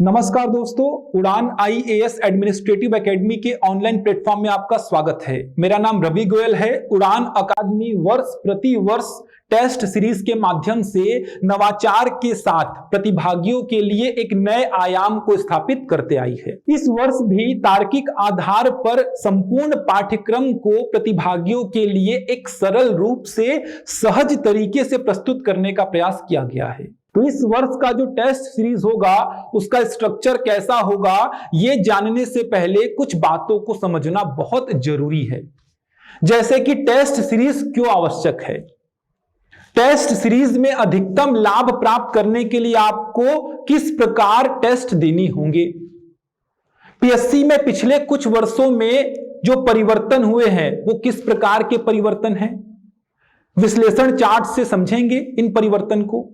नमस्कार दोस्तों, उड़ान आईएएस एडमिनिस्ट्रेटिव एकेडमी के ऑनलाइन प्लेटफॉर्म में आपका स्वागत है। मेरा नाम रवि गोयल है। उड़ान अकादमी वर्ष प्रति वर्ष टेस्ट सीरीज के माध्यम से नवाचार के साथ प्रतिभागियों के लिए एक नए आयाम को स्थापित करते आई है। इस वर्ष भी तार्किक आधार पर संपूर्ण पाठ्यक्रम को प्रतिभागियों के लिए एक सरल रूप से सहज तरीके से प्रस्तुत करने का प्रयास किया गया है। तो इस वर्ष का जो टेस्ट सीरीज होगा उसका स्ट्रक्चर कैसा होगा, ये जानने से पहले कुछ बातों को समझना बहुत जरूरी है। जैसे कि टेस्ट सीरीज क्यों आवश्यक है। टेस्ट सीरीज में अधिकतम लाभ प्राप्त करने के लिए आपको किस प्रकार टेस्ट देनी होंगे। पीएससी में पिछले कुछ वर्षों में जो परिवर्तन हुए हैं वो किस प्रकार के परिवर्तन हैं, विश्लेषण चार्ट से समझेंगे इन परिवर्तन को।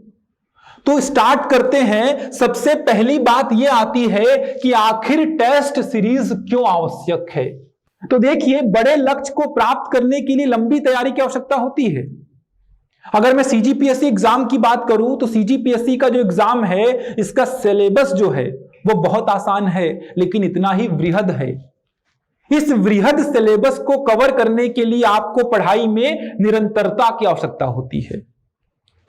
तो स्टार्ट करते हैं। सबसे पहली बात यह आती है कि आखिर टेस्ट सीरीज क्यों आवश्यक है। तो देखिए, बड़े लक्ष्य को प्राप्त करने के लिए लंबी तैयारी की आवश्यकता होती है। अगर मैं सीजीपीएससी एग्जाम की बात करूं तो सीजीपीएससी का जो एग्जाम है इसका सिलेबस जो है वो बहुत आसान है, लेकिन इतना ही वृहद है। इस वृहद सिलेबस को कवर करने के लिए आपको पढ़ाई में निरंतरता की आवश्यकता होती है।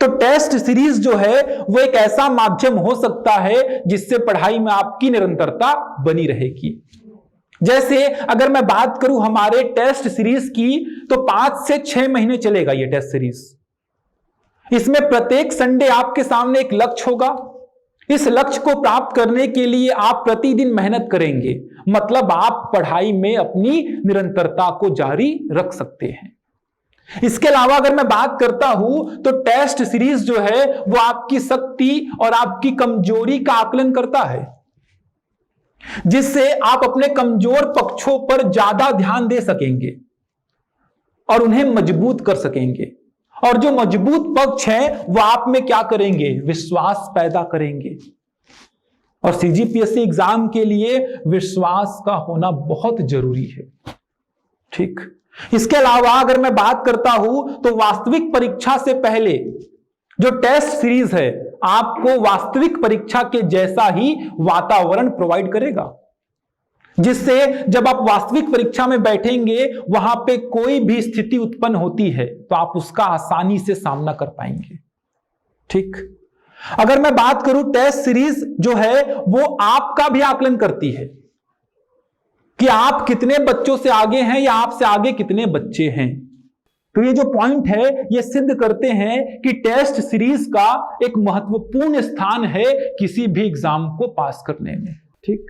तो टेस्ट सीरीज जो है वो एक ऐसा माध्यम हो सकता है जिससे पढ़ाई में आपकी निरंतरता बनी रहेगी। जैसे अगर मैं बात करूं हमारे टेस्ट सीरीज की, तो 5 से 6 महीने चलेगा ये टेस्ट सीरीज। इसमें प्रत्येक संडे आपके सामने एक लक्ष्य होगा। इस लक्ष्य को प्राप्त करने के लिए आप प्रतिदिन मेहनत करेंगे, मतलब आप पढ़ाई में अपनी निरंतरता को जारी रख सकते हैं। इसके अलावा अगर मैं बात करता हूं तो टेस्ट सीरीज जो है वो आपकी शक्ति और आपकी कमजोरी का आकलन करता है, जिससे आप अपने कमजोर पक्षों पर ज्यादा ध्यान दे सकेंगे और उन्हें मजबूत कर सकेंगे। और जो मजबूत पक्ष है वो आप में क्या करेंगे, विश्वास पैदा करेंगे। और सीजीपीएससी एग्जाम के लिए विश्वास का होना बहुत जरूरी है। ठीक। इसके अलावा अगर मैं बात करता हूं तो वास्तविक परीक्षा से पहले जो टेस्ट सीरीज है आपको वास्तविक परीक्षा के जैसा ही वातावरण प्रोवाइड करेगा, जिससे जब आप वास्तविक परीक्षा में बैठेंगे वहां पे कोई भी स्थिति उत्पन्न होती है तो आप उसका आसानी से सामना कर पाएंगे। ठीक। अगर मैं बात करूं टेस्ट सीरीज जो है वो आपका भी आकलन करती है कि आप कितने बच्चों से आगे हैं या आपसे आगे कितने बच्चे हैं। तो ये जो पॉइंट है ये सिद्ध करते हैं कि टेस्ट सीरीज का एक महत्वपूर्ण स्थान है किसी भी एग्जाम को पास करने में। ठीक।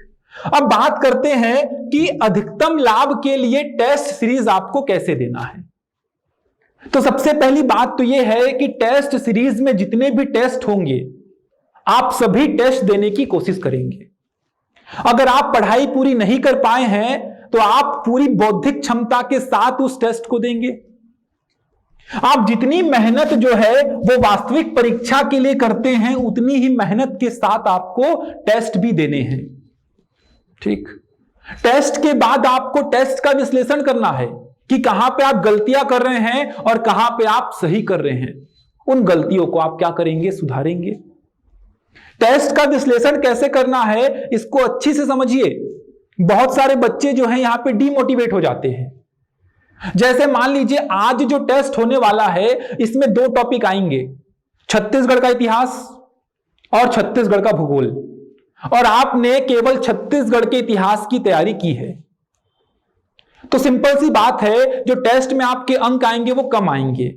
अब बात करते हैं कि अधिकतम लाभ के लिए टेस्ट सीरीज आपको कैसे देना है। तो सबसे पहली बात तो ये है कि टेस्ट सीरीज में जितने भी टेस्ट होंगे आप सभी टेस्ट देने की कोशिश करेंगे। अगर आप पढ़ाई पूरी नहीं कर पाए हैं तो आप पूरी बौद्धिक क्षमता के साथ उस टेस्ट को देंगे। आप जितनी मेहनत जो है वो वास्तविक परीक्षा के लिए करते हैं उतनी ही मेहनत के साथ आपको टेस्ट भी देने हैं। ठीक। टेस्ट के बाद आपको टेस्ट का विश्लेषण करना है कि कहां पे आप गलतियां कर रहे हैं और कहां पे आप सही कर रहे हैं। उन गलतियों को आप क्या करेंगे, सुधारेंगे। टेस्ट का विश्लेषण कैसे करना है इसको अच्छी से समझिए। बहुत सारे बच्चे जो हैं यहां पे डीमोटिवेट हो जाते हैं। जैसे मान लीजिए आज जो टेस्ट होने वाला है इसमें 2 टॉपिक आएंगे, छत्तीसगढ़ का इतिहास और छत्तीसगढ़ का भूगोल, और आपने केवल छत्तीसगढ़ के इतिहास की तैयारी की है। तो सिंपल सी बात है, जो टेस्ट में आपके अंक आएंगे वो कम आएंगे,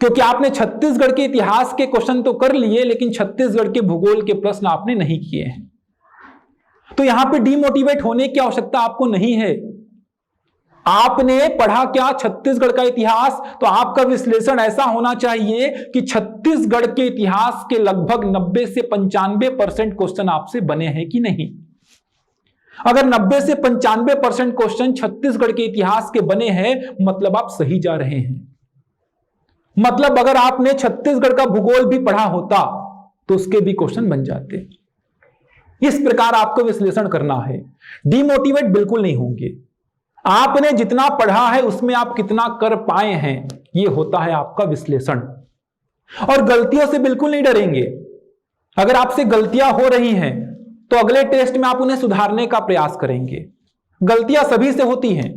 क्योंकि आपने छत्तीसगढ़ के इतिहास के क्वेश्चन तो कर लिए लेकिन छत्तीसगढ़ के भूगोल के प्रश्न आपने नहीं किए हैं। तो यहां पे डीमोटिवेट होने की आवश्यकता आपको नहीं है। आपने पढ़ा क्या, छत्तीसगढ़ का इतिहास, तो आपका विश्लेषण ऐसा होना चाहिए कि छत्तीसगढ़ के इतिहास के लगभग 90 से 95% क्वेश्चन आपसे बने हैं कि नहीं। अगर 90 से 95% क्वेश्चन छत्तीसगढ़ के इतिहास के बने हैं मतलब आप सही जा रहे हैं। मतलब अगर आपने छत्तीसगढ़ का भूगोल भी पढ़ा होता तो उसके भी क्वेश्चन बन जाते। इस प्रकार आपको विश्लेषण करना है। डीमोटिवेट बिल्कुल नहीं होंगे। आपने जितना पढ़ा है उसमें आप कितना कर पाए हैं, यह होता है आपका विश्लेषण। और गलतियों से बिल्कुल नहीं डरेंगे। अगर आपसे गलतियां हो रही हैं तो अगले टेस्ट में आप उन्हें सुधारने का प्रयास करेंगे। गलतियां सभी से होती हैं।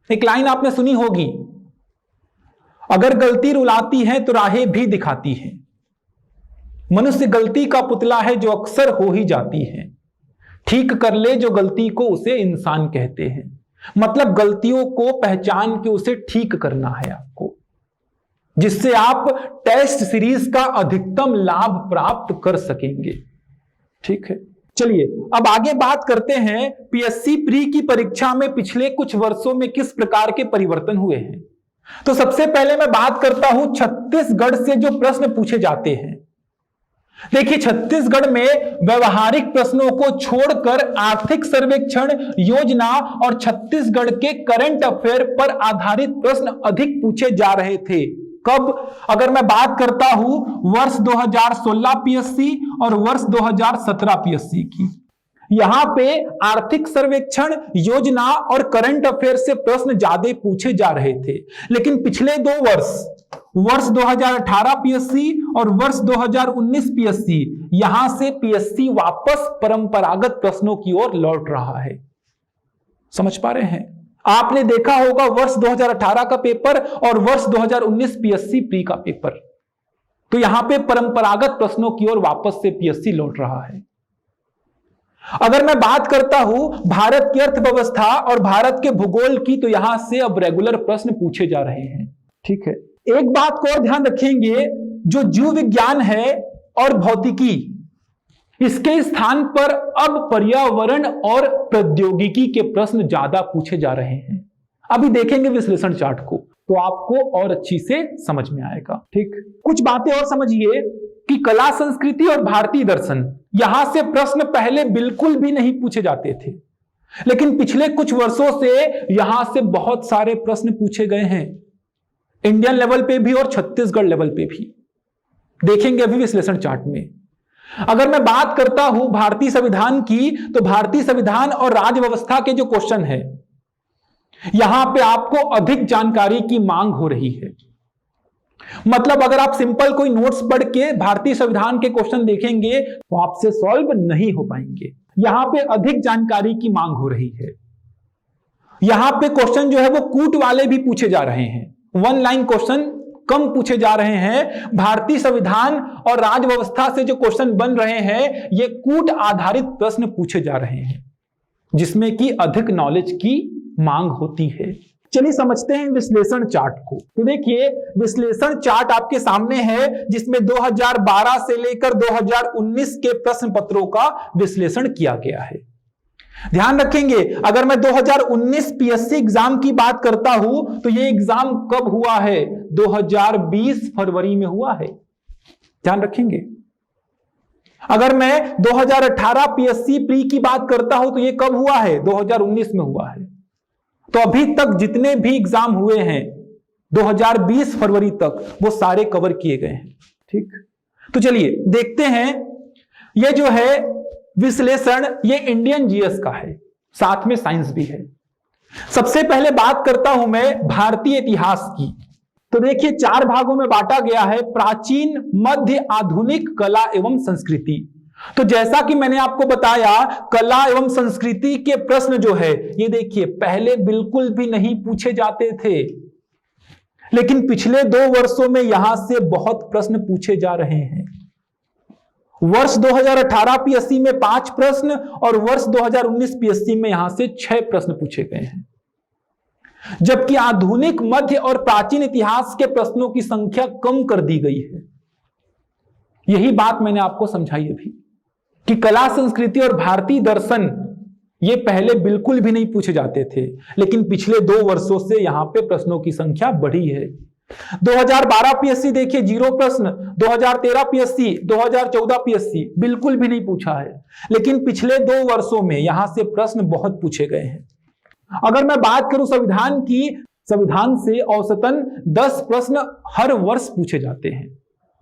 एक लाइन आपने सुनी होगी, अगर गलती रुलाती है तो राहें भी दिखाती है। मनुष्य गलती का पुतला है जो अक्सर हो ही जाती है। ठीक कर ले जो गलती को उसे इंसान कहते हैं। मतलब गलतियों को पहचान के उसे ठीक करना है आपको, जिससे आप टेस्ट सीरीज का अधिकतम लाभ प्राप्त कर सकेंगे। ठीक है, चलिए अब आगे बात करते हैं पीएससी प्री की परीक्षा में पिछले कुछ वर्षों में किस प्रकार के परिवर्तन हुए हैं। तो सबसे पहले मैं बात करता हूं छत्तीसगढ़ से जो प्रश्न पूछे जाते हैं। देखिए, छत्तीसगढ़ में व्यवहारिक प्रश्नों को छोड़कर आर्थिक सर्वेक्षण, योजना और छत्तीसगढ़ के करंट अफेयर पर आधारित प्रश्न अधिक पूछे जा रहे थे। कब? अगर मैं बात करता हूं वर्ष 2016 पीएससी और वर्ष 2017 पीएससी की, यहां पे आर्थिक सर्वेक्षण, योजना और करंट अफेयर से प्रश्न ज्यादा पूछे जा रहे थे। लेकिन पिछले 2 वर्ष 2018 पीएससी और वर्ष 2019 पीएससी, यहां से पीएससी वापस परंपरागत प्रश्नों की ओर लौट रहा है। समझ पा रहे हैं? आपने देखा होगा वर्ष 2018 का पेपर और वर्ष 2019 पीएससी प्री का पेपर, तो यहां पे परंपरागत प्रश्नों की ओर वापस से पीएससी लौट रहा है। अगर मैं बात करता हूं भारत की अर्थव्यवस्था और भारत के भूगोल की, तो यहां से अब रेगुलर प्रश्न पूछे जा रहे हैं। ठीक है, एक बात को और ध्यान रखेंगे, जो जीव विज्ञान है और भौतिकी, इसके स्थान पर अब पर्यावरण और प्रौद्योगिकी के प्रश्न ज्यादा पूछे जा रहे हैं। अभी देखेंगे विश्लेषण चार्ट को, तो आपको और अच्छी से समझ में आएगा। ठीक, कुछ बातें और समझिए कि कला संस्कृति और भारतीय दर्शन, यहां से प्रश्न पहले बिल्कुल भी नहीं पूछे जाते थे, लेकिन पिछले कुछ वर्षों से यहां से बहुत सारे प्रश्न पूछे गए हैं, इंडियन लेवल पे भी और छत्तीसगढ़ लेवल पे भी। देखेंगे अभी विश्लेषण चार्ट में। अगर मैं बात करता हूं भारतीय संविधान की, तो भारतीय संविधान और राज्य व्यवस्था के जो क्वेश्चन है, यहां पे आपको अधिक जानकारी की मांग हो रही है। मतलब अगर आप सिंपल कोई नोट्स पढ़ के भारतीय संविधान के क्वेश्चन देखेंगे तो आपसे सॉल्व नहीं हो पाएंगे। यहां पे अधिक जानकारी की मांग हो रही है। यहां पे क्वेश्चन जो है वो कूट वाले भी पूछे जा रहे हैं, 1 लाइन क्वेश्चन कम पूछे जा रहे हैं। भारतीय संविधान और राज्य व्यवस्था से जो क्वेश्चन बन रहे हैं, ये कूट आधारित प्रश्न पूछे जा रहे हैं, जिसमें कि अधिक नॉलेज की मांग होती है। चलिए समझते हैं विश्लेषण चार्ट को। तो देखिए, विश्लेषण चार्ट आपके सामने है, जिसमें 2012 से लेकर 2019 के प्रश्न पत्रों का विश्लेषण किया गया है। ध्यान रखेंगे, अगर मैं 2019 पीएससी एग्जाम की बात करता हूं, तो यह एग्जाम कब हुआ है? 2020 फरवरी में हुआ है। ध्यान रखेंगे। अगर मैं 2018 पीएससी प्री की बात करता हूं, तो यह कब हुआ है? 2019 में हुआ है। तो अभी तक जितने भी एग्जाम हुए हैं 2020 फरवरी तक, वो सारे कवर किए गए हैं। ठीक, तो चलिए देखते हैं। ये जो है विश्लेषण, ये इंडियन जीएस का है, साथ में साइंस भी है। सबसे पहले बात करता हूं मैं भारतीय इतिहास की। तो देखिए, 4 भागों में बांटा गया है, प्राचीन, मध्य, आधुनिक, कला एवं संस्कृति। तो जैसा कि मैंने आपको बताया, कला एवं संस्कृति के प्रश्न जो है, ये देखिए पहले बिल्कुल भी नहीं पूछे जाते थे, लेकिन पिछले 2 वर्षों में यहां से बहुत प्रश्न पूछे जा रहे हैं। वर्ष 2018 पीएससी में 5 प्रश्न और वर्ष 2019 पीएससी में यहां से 6 प्रश्न पूछे गए हैं, जबकि आधुनिक, मध्य और प्राचीन इतिहास के प्रश्नों की संख्या कम कर दी गई है। यही बात मैंने आपको समझाई अभी कि कला संस्कृति और भारतीय दर्शन ये पहले बिल्कुल भी नहीं पूछे जाते थे, लेकिन पिछले 2 वर्षों से यहां पे प्रश्नों की संख्या बढ़ी है। 2012 पीएससी देखिए 0 प्रश्न, 2013 पीएससी, 2014 पीएससी बिल्कुल भी नहीं पूछा है, लेकिन पिछले 2 वर्षों में यहां से प्रश्न बहुत पूछे गए हैं। अगर मैं बात करूं संविधान की, संविधान से औसतन 10 प्रश्न हर वर्ष पूछे जाते हैं।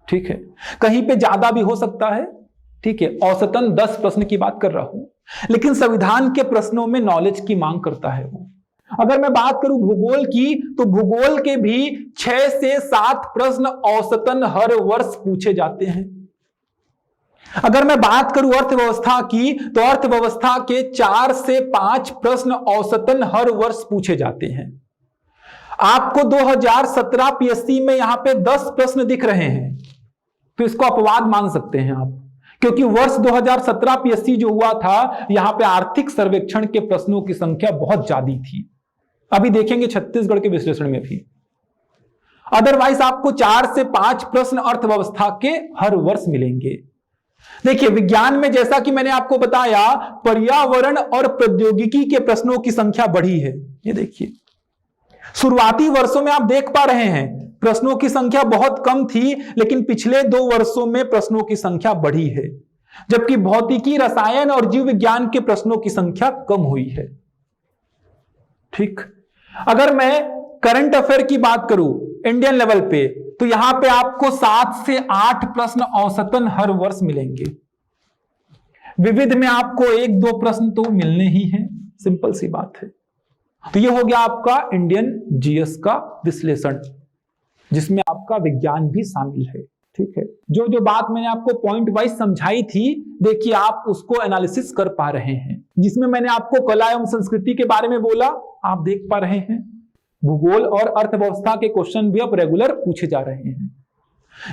ठीक है, कहीं पे ज्यादा भी हो सकता है। ठीक है, औसतन 10 प्रश्न की बात कर रहा हूं, लेकिन संविधान के प्रश्नों में नॉलेज की मांग करता है वो। अगर मैं बात करूं भूगोल की, तो भूगोल के भी 6 से 7 प्रश्न औसतन हर वर्ष पूछे जाते हैं। अगर मैं बात करूं अर्थव्यवस्था की, तो अर्थव्यवस्था के 4 से 5 प्रश्न औसतन हर वर्ष पूछे जाते हैं। आपको 2017 पीएससी में यहां पे 10 प्रश्न दिख रहे हैं, तो इसको अपवाद मान सकते हैं आप, क्योंकि वर्ष 2017 पीएससी जो हुआ था, यहां पे आर्थिक सर्वेक्षण के प्रश्नों की संख्या बहुत ज्यादा थी। अभी देखेंगे छत्तीसगढ़ के विश्लेषण में भी। अदरवाइज आपको 4 से 5 प्रश्न अर्थव्यवस्था के हर वर्ष मिलेंगे। देखिए, विज्ञान में जैसा कि मैंने आपको बताया, पर्यावरण और प्रौद्योगिकी के प्रश्नों की संख्या बढ़ी है। ये देखिए, शुरुआती वर्षों में आप देख पा रहे हैं प्रश्नों की संख्या बहुत कम थी, लेकिन पिछले 2 वर्षों में प्रश्नों की संख्या बढ़ी है, जबकि भौतिकी, रसायन और जीव विज्ञान के प्रश्नों की संख्या कम हुई है। ठीक, अगर मैं करंट अफेयर की बात करूं इंडियन लेवल पे, तो यहां पे आपको 7 से 8 प्रश्न औसतन हर वर्ष मिलेंगे। विविध में आपको 1-2 प्रश्न तो मिलने ही हैं, सिंपल सी बात है। तो ये हो गया आपका इंडियन जीएस का विश्लेषण, जिसमें आपका विज्ञान भी शामिल है। ठीक है, जो जो बात मैंने आपको पॉइंट वाइज समझाई थी, देखिए आप उसको एनालिसिस कर पा रहे हैं। जिसमें मैंने आपको कला एवं संस्कृति के बारे में बोला, आप देख पा रहे हैं। भूगोल और अर्थव्यवस्था के क्वेश्चन भी अब रेगुलर पूछे जा रहे हैं।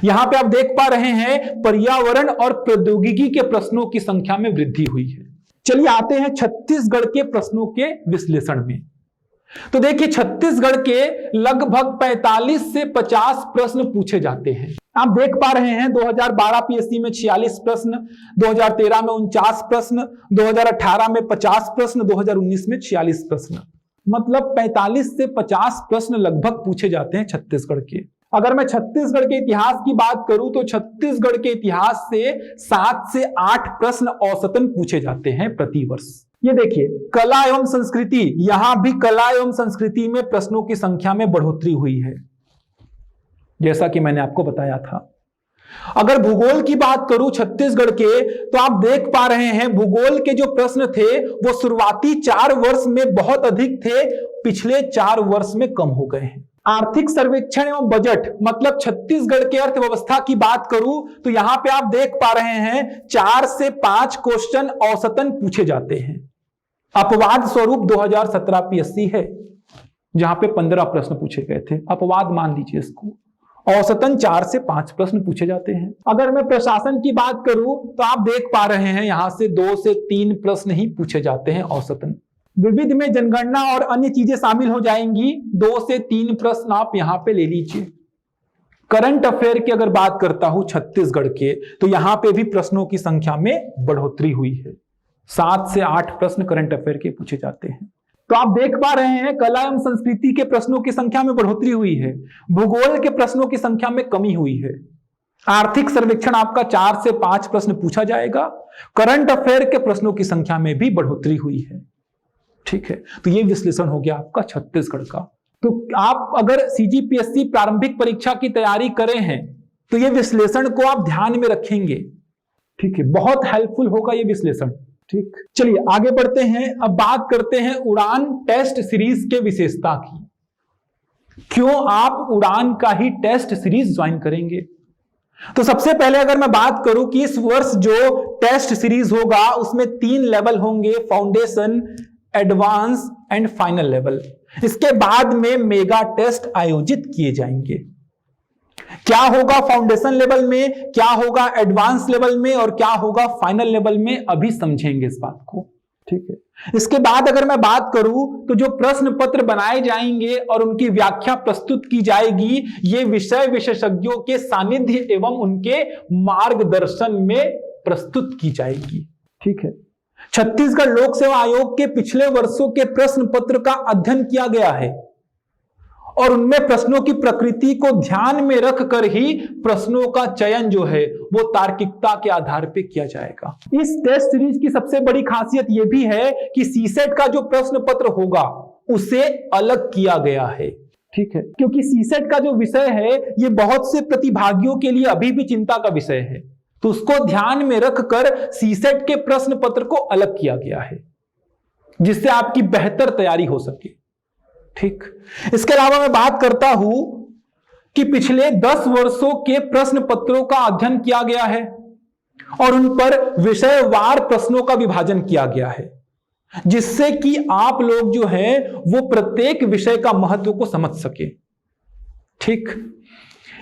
यहां पे आप देख पा रहे हैं पर्यावरण और प्रौद्योगिकी के प्रश्नों की संख्या में वृद्धि हुई है। चलिए आते हैं छत्तीसगढ़ के प्रश्नों के विश्लेषण में। तो देखिए, छत्तीसगढ़ के लगभग 45 से 50 प्रश्न पूछे जाते हैं। आप देख पा रहे हैं 2012 पीएससी में 46 प्रश्न, 2013 में 49 प्रश्न, 2018 में 50 प्रश्न, 2019 में 46 प्रश्न, मतलब 45 से 50 प्रश्न लगभग पूछे जाते हैं छत्तीसगढ़ के। अगर मैं छत्तीसगढ़ के इतिहास की बात करूं, तो छत्तीसगढ़ के इतिहास से 7 से 8 प्रश्न औसतन पूछे जाते हैं प्रति वर्ष। ये देखिए, कला एवं संस्कृति, यहां भी कला एवं संस्कृति में प्रश्नों की संख्या में बढ़ोतरी हुई है, जैसा कि मैंने आपको बताया था। अगर भूगोल की बात करूं छत्तीसगढ़ के, तो आप देख पा रहे हैं भूगोल के जो प्रश्न थे वो शुरुआती 4 वर्ष में बहुत अधिक थे, पिछले 4 वर्ष में कम हो गए हैं। आर्थिक सर्वेक्षण एवं बजट, मतलब छत्तीसगढ़ के अर्थव्यवस्था की बात करूं, तो यहां पे आप देख पा रहे हैं 4 से 5 क्वेश्चन औसतन पूछे जाते हैं। अपवाद स्वरूप 2017 पीएससी है, जहां पे 15 प्रश्न पूछे गए थे। अपवाद मान लीजिए इसको। औसतन 4 से 5 प्रश्न पूछे जाते हैं। अगर मैं प्रशासन की बात करूं, तो आप देख पा रहे हैं यहां से 2 से 3 प्रश्न ही पूछे जाते हैं औसतन। विविध में जनगणना और अन्य चीजें शामिल हो जाएंगी, 2 से 3 प्रश्न आप यहां पे ले लीजिए। करंट अफेयर की अगर बात करता हूं छत्तीसगढ़ के, तो यहां पे भी प्रश्नों की संख्या में बढ़ोतरी हुई है। 7 से 8 प्रश्न करंट अफेयर के पूछे जाते हैं। तो आप देख पा रहे हैं कला एवं संस्कृति के प्रश्नों की संख्या में बढ़ोतरी हुई है, भूगोल के प्रश्नों की संख्या में कमी हुई है। आर्थिक सर्वेक्षण आपका 4 से 5 प्रश्न पूछा जाएगा। करंट अफेयर के प्रश्नों की संख्या में भी बढ़ोतरी हुई है। ठीक है, तो ये विश्लेषण हो गया आपका छत्तीसगढ़ का। तो आप अगर सीजीपीएससी प्रारंभिक परीक्षा की तैयारी करे हैं, तो ये विश्लेषण को आप ध्यान में रखेंगे। ठीक है, बहुत हेल्पफुल होगा ये विश्लेषण। ठीक, चलिए आगे बढ़ते हैं। अब बात करते हैं उड़ान टेस्ट सीरीज के विशेषता की। क्यों आप उड़ान का ही टेस्ट सीरीज ज्वाइन करेंगे? तो सबसे पहले अगर मैं बात करूं कि इस वर्ष जो टेस्ट सीरीज होगा उसमें 3 लेवल होंगे, foundation, advance and final level. इसके बाद में मेगा टेस्ट आयोजित किए जाएंगे। क्या होगा फाउंडेशन लेवल में, क्या होगा एडवांस लेवल में और क्या होगा फाइनल लेवल में, अभी समझेंगे इस बात को। ठीक है, इसके बाद अगर मैं बात करूं तो जो प्रश्न पत्र बनाए जाएंगे और उनकी व्याख्या प्रस्तुत की जाएगी, ये विषय विशेषज्ञों के सानिध्य एवं उनके मार्गदर्शन में प्रस्तुत की जाएगी। ठीक है, छत्तीसगढ़ लोक सेवा आयोग के पिछले वर्षों के प्रश्न पत्र का अध्ययन किया गया है और उनमें प्रश्नों की प्रकृति को ध्यान में रखकर ही प्रश्नों का चयन जो है वो तार्किकता के आधार पर किया जाएगा। इस टेस्ट सीरीज की सबसे बड़ी खासियत यह भी है कि सीसेट का जो प्रश्न पत्र होगा उसे अलग किया गया है। ठीक है, क्योंकि सीसेट का जो विषय है ये बहुत से प्रतिभागियों के लिए अभी भी चिंता का विषय है, तो उसको ध्यान में रखकर सीसेट के प्रश्न पत्र को अलग किया गया है, जिससे आपकी बेहतर तैयारी हो सके। ठीक, इसके अलावा मैं बात करता हूं कि पिछले 10 वर्षों के प्रश्न पत्रों का अध्ययन किया गया है और उन पर विषयवार प्रश्नों का विभाजन किया गया है, जिससे कि आप लोग जो है वो प्रत्येक विषय का महत्व को समझ सके। ठीक।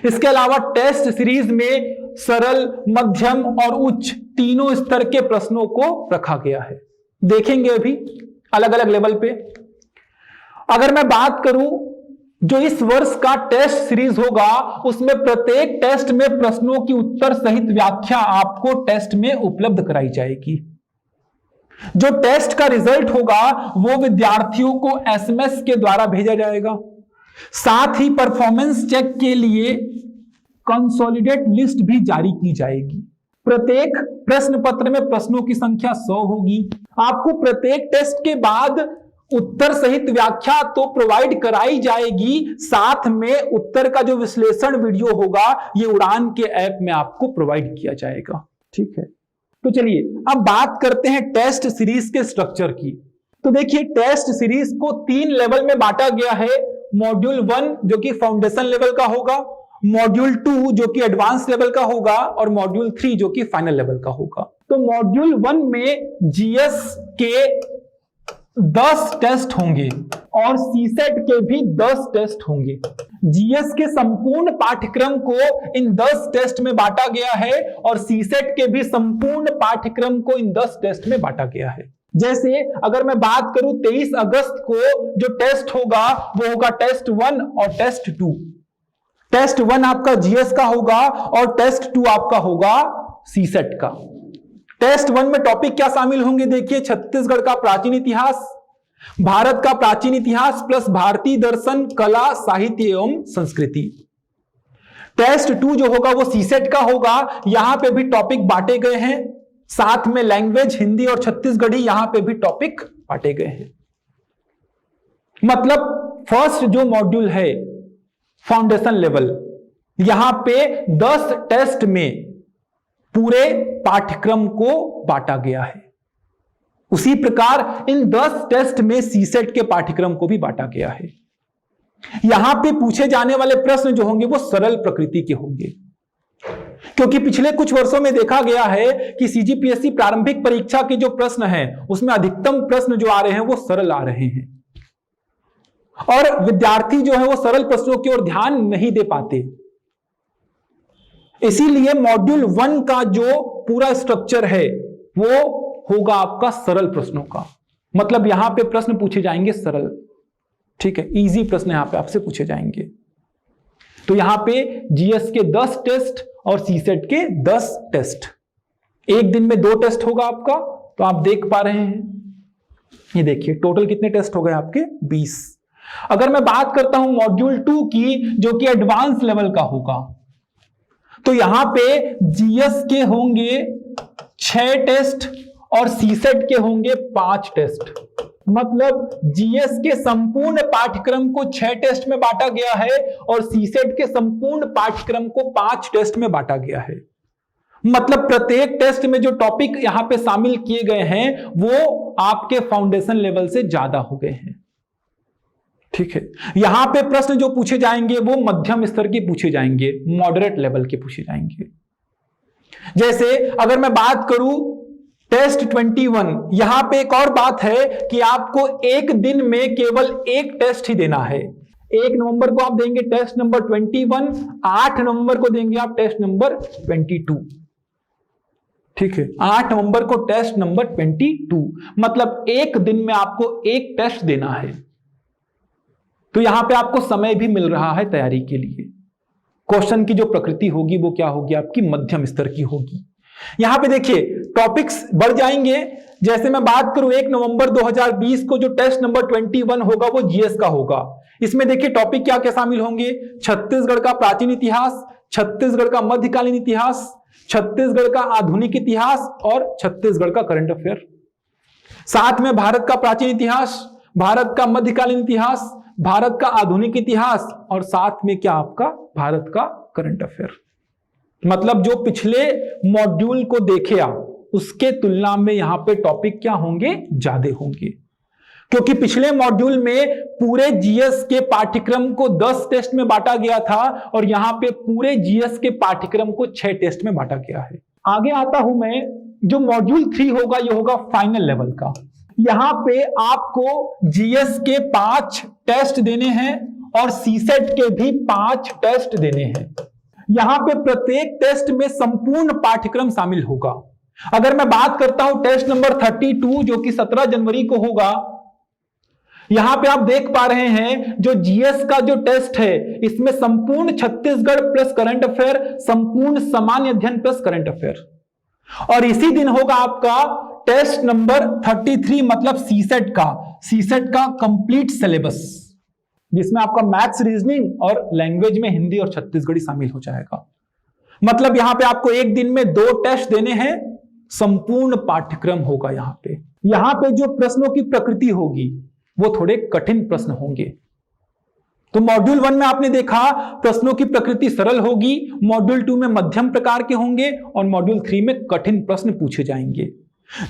इसके अलावा टेस्ट सीरीज में सरल, मध्यम और उच्च तीनों स्तर के प्रश्नों को रखा गया है। देखेंगे अभी अलग अलग लेवल पे। अगर मैं बात करूं जो इस वर्ष का टेस्ट सीरीज होगा, उसमें प्रत्येक टेस्ट में प्रश्नों की उत्तर सहित व्याख्या आपको टेस्ट में उपलब्ध कराई जाएगी। जो टेस्ट का रिजल्ट होगा वो विद्यार्थियों को एसएमएस के द्वारा भेजा जाएगा। साथ ही परफॉर्मेंस चेक के लिए कंसोलिडेट लिस्ट भी जारी की जाएगी। प्रत्येक प्रश्न पत्र में प्रश्नों की संख्या 100 होगी। आपको प्रत्येक टेस्ट के बाद उत्तर सहित व्याख्या तो प्रोवाइड कराई जाएगी, साथ में उत्तर का जो विश्लेषण वीडियो होगा ये उड़ान के ऐप में आपको प्रोवाइड किया जाएगा। ठीक है, तो चलिए अब बात करते हैं टेस्ट सीरीज के स्ट्रक्चर की। तो देखिए टेस्ट सीरीज को 3 लेवल में बांटा गया है। मॉड्यूल 1 जो कि फाउंडेशन लेवल का होगा, मॉड्यूल 2 जो कि एडवांस लेवल का होगा और मॉड्यूल 3 जो कि फाइनल लेवल का होगा। तो मॉड्यूल 1 में जीएस के 10 टेस्ट होंगे और सीसेट के भी 10 टेस्ट होंगे। जीएस के संपूर्ण पाठ्यक्रम को इन 10 टेस्ट में बांटा गया है और सीसेट के भी संपूर्ण पाठ्यक्रम को इन 10 टेस्ट में बांटा गया है। जैसे अगर मैं बात करूं 23 अगस्त को जो टेस्ट होगा वो होगा टेस्ट 1 और टेस्ट 2। टेस्ट 1 आपका जीएस का होगा और टेस्ट 2 आपका होगा सीसेट का। टेस्ट 1 में टॉपिक क्या शामिल होंगे? देखिए छत्तीसगढ़ का प्राचीन इतिहास, भारत का प्राचीन इतिहास प्लस भारतीय दर्शन, कला, साहित्य एवं संस्कृति। टेस्ट 2 जो होगा वो सीसेट का होगा। यहां पे भी टॉपिक बांटे गए हैं, साथ में लैंग्वेज हिंदी और छत्तीसगढ़ी यहां पे भी टॉपिक बांटे गए हैं। मतलब फर्स्ट जो मॉड्यूल है फाउंडेशन लेवल, यहां पे 10 टेस्ट में पूरे पाठ्यक्रम को बांटा गया है। उसी प्रकार इन 10 टेस्ट में सीसेट के पाठ्यक्रम को भी बांटा गया है। यहां पे पूछे जाने वाले प्रश्न जो होंगे वो सरल प्रकृति के होंगे, क्योंकि पिछले कुछ वर्षों में देखा गया है कि सीजीपीएससी प्रारंभिक परीक्षा के जो प्रश्न हैं उसमें अधिकतम प्रश्न जो आ रहे हैं वो सरल आ रहे हैं और विद्यार्थी जो है वो सरल प्रश्नों की ओर ध्यान नहीं दे पाते। इसीलिए मॉड्यूल 1 का जो पूरा स्ट्रक्चर है वो होगा आपका सरल प्रश्नों का। मतलब यहां पे प्रश्न पूछे जाएंगे सरल। ठीक है, इजी प्रश्न यहां पे आपसे पूछे जाएंगे। तो यहां पे जीएस के 10 टेस्ट और सीसेट के 10 टेस्ट, एक दिन में 2 टेस्ट होगा आपका। तो आप देख पा रहे हैं, ये देखिए टोटल कितने टेस्ट हो गए आपके? 20। अगर मैं बात करता हूं मॉड्यूल 2 की जो कि एडवांस लेवल का होगा, तो यहां पे जीएस के होंगे 6 टेस्ट और सीसेट के होंगे 5 टेस्ट। मतलब जीएस के संपूर्ण पाठ्यक्रम को 6 टेस्ट में बांटा गया है और सीसेट के संपूर्ण पाठ्यक्रम को 5 टेस्ट में बांटा गया है। मतलब प्रत्येक टेस्ट में जो टॉपिक यहां पे शामिल किए गए हैं वो आपके फाउंडेशन लेवल से ज्यादा हो गए हैं। ठीक है, यहां पे प्रश्न जो पूछे जाएंगे वो मध्यम स्तर के पूछे जाएंगे, मॉडरेट लेवल के पूछे जाएंगे। जैसे अगर मैं बात करूं टेस्ट 21, यहां पे एक और बात है कि आपको एक दिन में केवल एक टेस्ट ही देना है। 1 नवंबर को आप देंगे टेस्ट नंबर 21, 8 नवंबर को देंगे आप टेस्ट नंबर 22। ठीक है, 8 नवंबर को टेस्ट नंबर 22। मतलब एक दिन में आपको एक टेस्ट देना है। तो यहां पे आपको समय भी मिल रहा है तैयारी के लिए। क्वेश्चन की जो प्रकृति होगी वो क्या होगी? आपकी मध्यम स्तर की होगी। यहां पे देखिए टॉपिक्स बढ़ जाएंगे। जैसे मैं बात करूं 1 नवंबर 2020 को जो टेस्ट नंबर 21 होगा वो जीएस का होगा। इसमें देखिए टॉपिक क्या क्या शामिल होंगे? छत्तीसगढ़ का प्राचीन इतिहास, छत्तीसगढ़ का मध्यकालीन इतिहास, छत्तीसगढ़ का आधुनिक इतिहास और छत्तीसगढ़ का करंट अफेयर। साथ में भारत का प्राचीन इतिहास, भारत का मध्यकालीन इतिहास, भारत का आधुनिक इतिहास और साथ में क्या आपका भारत का करंट अफेयर। मतलब जो पिछले मॉड्यूल को देखे आप उसके तुलना में यहां पे टॉपिक क्या होंगे? ज्यादा होंगे, क्योंकि पिछले मॉड्यूल में पूरे जीएस के पाठ्यक्रम को 10 टेस्ट में बांटा गया था और यहां पे पूरे जीएस के पाठ्यक्रम को 6 टेस्ट में बांटा गया है। आगे आता हूं मैं, जो मॉड्यूल 3 होगा ये होगा फाइनल लेवल का। यहां पे आपको जीएस के 5 टेस्ट देने हैं और सीसेट के भी 5 टेस्ट देने हैं। यहां पे प्रत्येक टेस्ट में संपूर्ण पाठ्यक्रम शामिल होगा। अगर मैं बात करता हूं टेस्ट नंबर 32 जो कि 17 जनवरी को होगा, यहां पे आप देख पा रहे हैं जो जीएस का जो टेस्ट है इसमें संपूर्ण छत्तीसगढ़ प्लस करंट अफेयर, संपूर्ण सामान्य अध्ययन प्लस करंट अफेयर। और इसी दिन होगा आपका टेस्ट नंबर 33 मतलब सीसेट का कंप्लीट सिलेबस, जिसमें आपका मैथ्स, रीजनिंग और लैंग्वेज में हिंदी और छत्तीसगढ़ी शामिल हो जाएगा। मतलब यहां पे आपको एक दिन में 2 टेस्ट देने हैं, संपूर्ण पाठ्यक्रम होगा। यहां पे जो प्रश्नों की प्रकृति होगी वो थोड़े कठिन प्रश्न होंगे। तो मॉड्यूल 1 में आपने देखा प्रश्नों की प्रकृति सरल होगी, मॉड्यूल 2 में मध्यम प्रकार के होंगे और मॉड्यूल 3 में कठिन प्रश्न पूछे जाएंगे,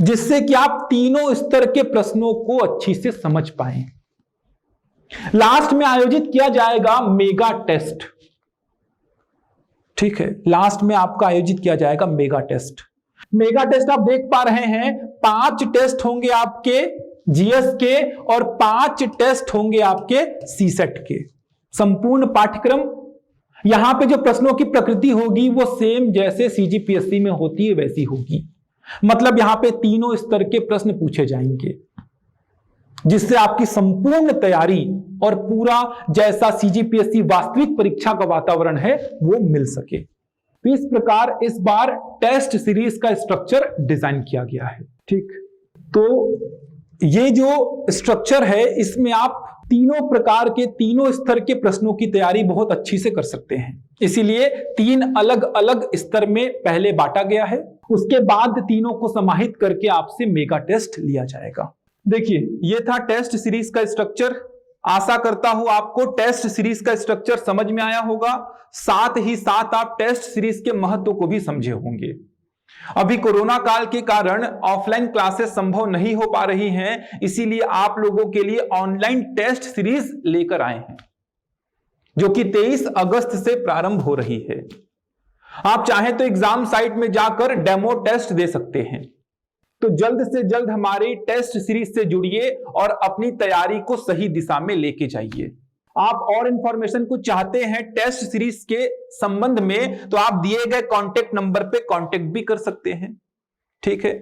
जिससे कि आप तीनों स्तर के प्रश्नों को अच्छी से समझ पाएं। लास्ट में आयोजित किया जाएगा मेगा टेस्ट। ठीक है, लास्ट में आपका आयोजित किया जाएगा मेगा टेस्ट। मेगा टेस्ट आप देख पा रहे हैं 5 टेस्ट होंगे आपके जीएस के और 5 टेस्ट होंगे आपके सीसेट के। संपूर्ण पाठ्यक्रम, यहां पे जो प्रश्नों की प्रकृति होगी वो सेम जैसे सीजीपीएससी में होती है वैसी होगी। मतलब यहां पे तीनों स्तर के प्रश्न पूछे जाएंगे, जिससे आपकी संपूर्ण तैयारी और पूरा जैसा सीजीपीएससी वास्तविक परीक्षा का वातावरण है वो मिल सके। तो इस प्रकार इस बार टेस्ट सीरीज का स्ट्रक्चर डिजाइन किया गया है। ठीक, तो ये जो स्ट्रक्चर है इसमें आप तीनों प्रकार के, तीनों स्तर के प्रश्नों की तैयारी बहुत अच्छी से कर सकते हैं। इसीलिए 3 अलग अलग स्तर में पहले बांटा गया है, उसके बाद तीनों को समाहित करके आपसे मेगा टेस्ट लिया जाएगा। देखिए, ये था टेस्ट सीरीज का स्ट्रक्चर। आशा करता हूं आपको टेस्ट सीरीज का स्ट्रक्चर समझ में आया होगा, साथ ही साथ आप टेस्ट सीरीज के महत्व को भी समझे होंगे। अभी कोरोना काल के कारण ऑफलाइन क्लासेस संभव नहीं हो पा रही हैं, इसीलिए आप लोगों के लिए ऑनलाइन टेस्ट सीरीज लेकर आए हैं, जो कि 23 अगस्त से प्रारंभ हो रही है। आप चाहें तो एग्जाम साइट में जाकर डेमो टेस्ट दे सकते हैं। तो जल्द से जल्द हमारी टेस्ट सीरीज से जुड़िए और अपनी तैयारी को सही दिशा में लेके जाइए। आप और इंफॉर्मेशन को चाहते हैं टेस्ट सीरीज के संबंध में तो आप दिए गए कांटेक्ट नंबर पे कांटेक्ट भी कर सकते हैं। ठीक है,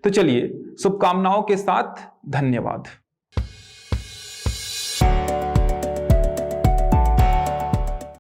तो चलिए, शुभकामनाओं के साथ धन्यवाद।